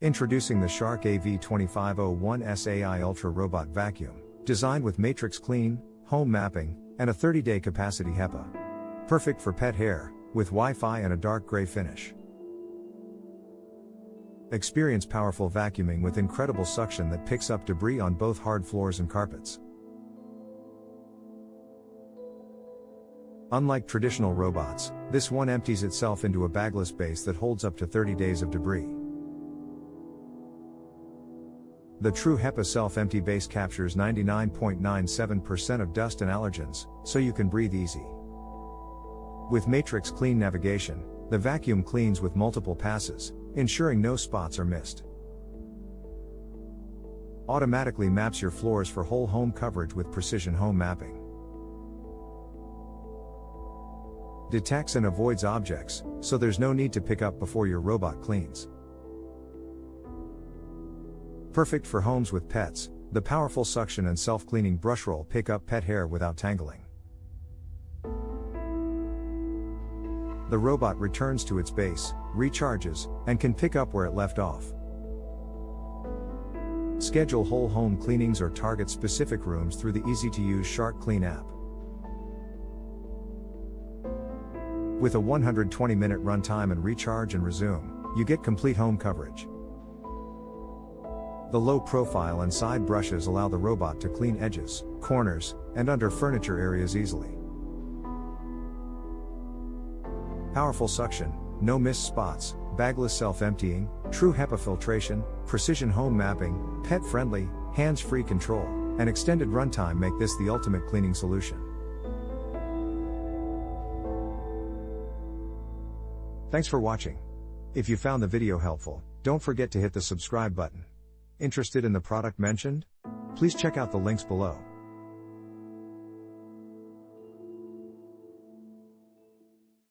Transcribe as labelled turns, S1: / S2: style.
S1: Introducing the Shark AV2501S AI Ultra Robot Vacuum, designed with matrix clean, home mapping, and a 30-day capacity HEPA. Perfect for pet hair, with Wi-Fi and a dark gray finish. Experience powerful vacuuming with incredible suction that picks up debris on both hard floors and carpets. Unlike traditional robots, this one empties itself into a bagless base that holds up to 30 days of debris. The true HEPA self-empty base captures 99.97% of dust and allergens, so you can breathe easy. With matrix clean navigation, the vacuum cleans with multiple passes, ensuring no spots are missed. Automatically maps your floors for whole home coverage with precision home mapping. Detects and avoids objects, so there's no need to pick up before your robot cleans. Perfect for homes with pets, the powerful suction and self-cleaning brush roll pick up pet hair without tangling. The robot returns to its base, recharges, and can pick up where it left off. Schedule whole home cleanings or target specific rooms through the easy-to-use Shark Clean app. With a 120-minute runtime and recharge and resume, you get complete home coverage. The low profile and side brushes allow the robot to clean edges, corners, and under furniture areas easily. Powerful suction, no missed spots, bagless self-emptying, true HEPA filtration, precision home mapping, pet-friendly, hands-free control, and extended runtime make this the ultimate cleaning solution. Thanks for watching. If you found the video helpful, don't forget to hit the subscribe button. Interested in the product mentioned? Please check out the links below.